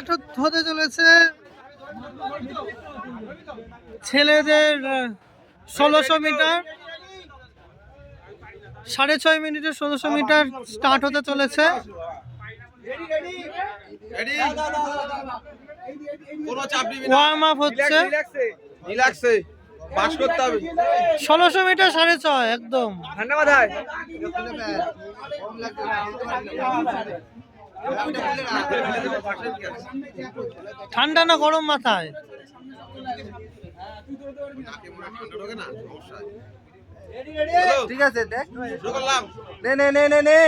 Start হতে চলেছে ছেলেদের 1600 মিটার। 6.5 মিনিটে 1600 মিটার স্টার্ট হতে চলেছে। ওয়ার্ম আপ হচ্ছে। 1600 মিটার 6.5 একদম ঠান্ডা মাথায়। ঠান্ডা না গরম মাথায়? ঠিক আছে দেখ নে নে নে নে নে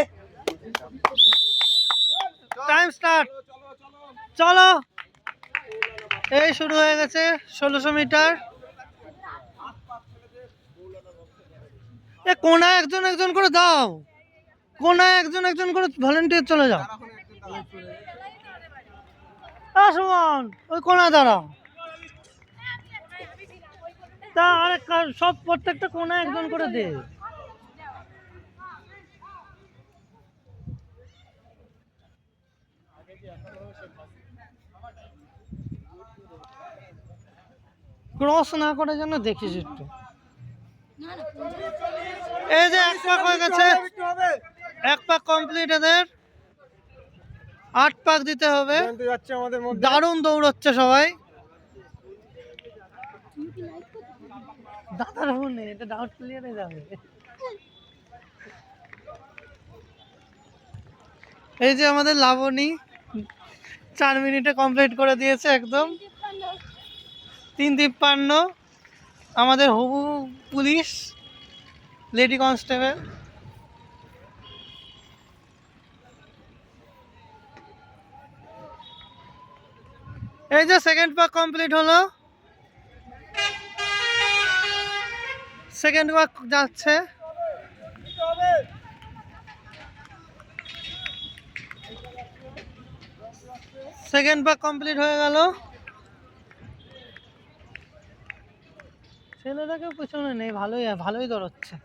টাইম স্টার্ট। চলো, এই শুরু হয়ে গেছে 1600 মিটার। কোনায় একজন একজন করে দাও, কোনায় একজন একজন করে ভলেন্টিয়ার চলে যাও। সুমন ওই কোনায় দাঁড়াও। তা আরে সব প্রত্যেকটা কোনায় একজন করে দে। ক্রস না করে যেন দেখিস একটু। এই যে এক পাক হয়ে গেছে, এক পাক কমপ্লিট। এদের 8 পাক দিতে হবে। দারুণ দৌড়চ্ছে সবাই। দাদার ফোনে এটা ডাউট ক্লিয়ার হয়ে যাবে। এই যে আমাদের লাবণী 4 মিনিটে কমপ্লিট করে দিয়েছে একদম। 3:53 আমাদের হবু পুলিশ লেডি কনস্টেবল। এই যে সেকেন্ড পাক কমপ্লিট হলো, সেকেন্ড পাক যাচ্ছে। সেকেন্ড পাক কমপ্লিট হয়ে গেল। ছেলেটাকে পিছনে নেই, ভালোই ভালোই দৌড়চ্ছে।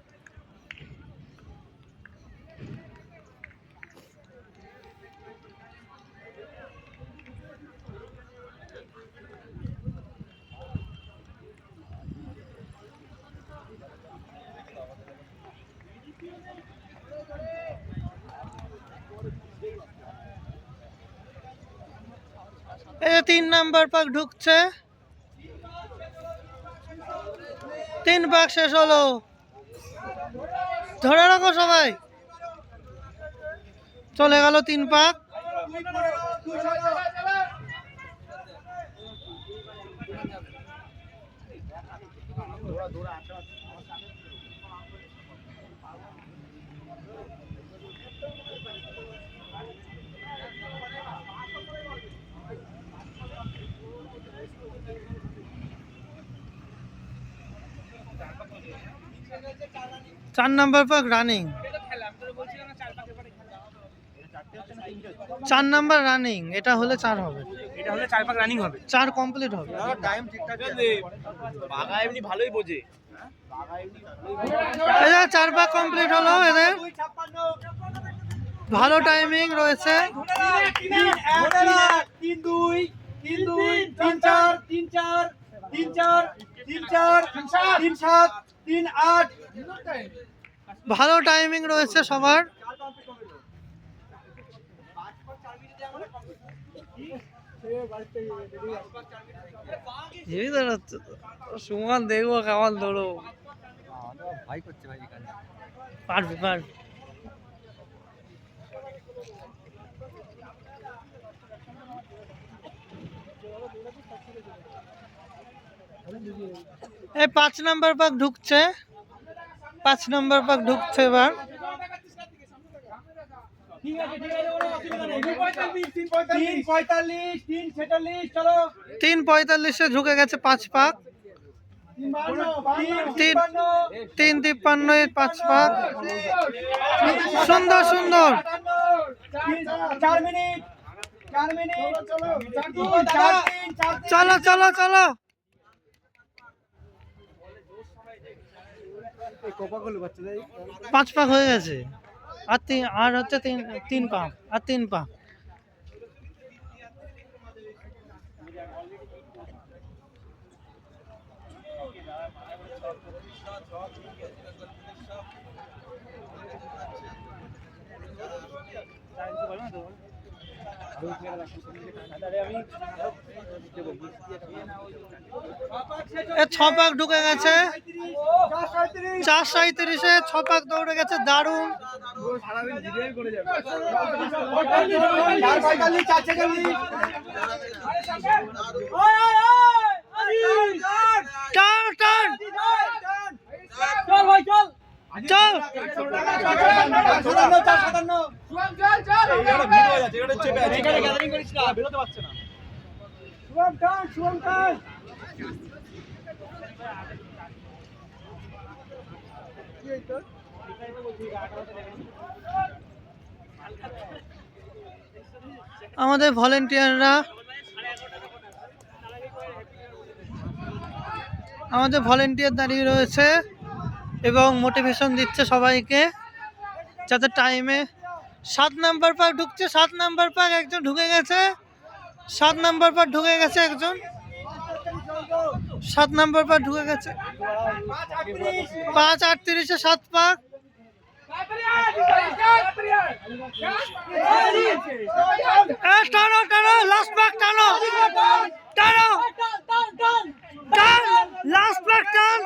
এই যে 3 নাম্বার পাক ঢুকছে। 3 পাক শেষ হলো। ধরে রাখো সবাই। চলে গেল 3 পাক। চার নাম্বার পাক রানিং। 4 number running. এটা হলে 4 হবে। এটা হলে 4 পাক রানিং হবে। 4 কমপ্লিট হবে। টাইম ঠিকঠাক আছে। বাগা এমনি ভালোই বোঝে। এই যে 4 পাক কমপ্লিট হলো এদের। ভালো টাইমিং রয়েছে। 3-2 3-2 3-4 3-4 3-4 3-4 3-7 3-8 ভালো টাইমিং রয়েছে সবার। সুমন দেখবো কেমন দৌড়ো। ভাই করছে ভাই এখানে পারবি পারবি। এই 5 নাম্বার পাক ঢুকছে। 5 নাম্বার পাক ঢুকছে এবার। 3:45 ঢুকে গেছে 5 পাক। 3:53 5 পাক। সুন্দর সুন্দর। 4 মিনিট চলো চলো চলো। 5 পাক হয়ে গেছে। আর হচ্ছে 3 পাক আর 3 পাক। এ 6 পাক ঢুকে গেছে 4:37-এ 6 পাক দৌড়ে গেছে, দারুণ। টান টান চল আমাদের ভলেন্টিয়াররা দাঁড়িয়ে রয়েছে এবং মোটিভেশন দিচ্ছে সবাইকে যাতে টাইমে। 7 নাম্বার পাক ঢুকছে, 7 নাম্বার পাক একজন ঢুকে গেছে, 7 নাম্বার পাক ঢুকে গেছে একজন, 7 নাম্বার পাক ঢুকে গেছে। 5:38-এ 7 পাক। টানো টানো, লাস্ট পাক টানো টানো টান, লাস্ট পাক টান।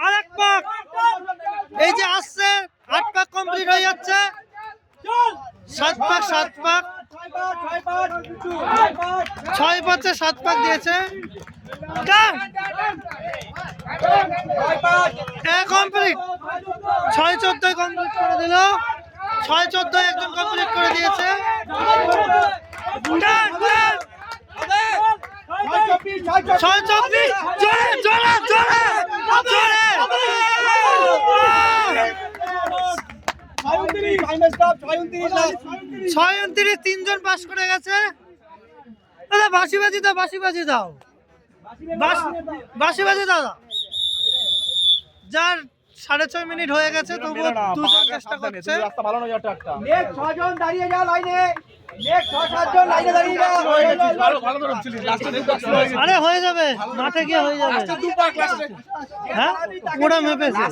আরেক পাক। এই যে আসছে 8 পাক কমপ্লিট হয়ে যাচ্ছে। 7 পাক 6 পাঁচে 7 পাক দিয়েছে। কমপ্লিট 6-14 কমপ্লিট করে দিল। 6-14 একজন কমপ্লিট করে দিয়েছে। 6-24 জোরে জোরে জোরে জোরে। 6-29 তিনজন পাস করে গেছে। দাদা বাঁশি বাজি দাও, বাঁশি বাজি দাও, বাঁশি বাজি দাও। যার 6.5 মিনিট হয়ে গেছে তবুও দুজন চেষ্টা করছে। আরে হয়ে যাবে, মাঠে গিয়ে হয়ে যাবে। হ্যাঁ ওরা মেপেছে।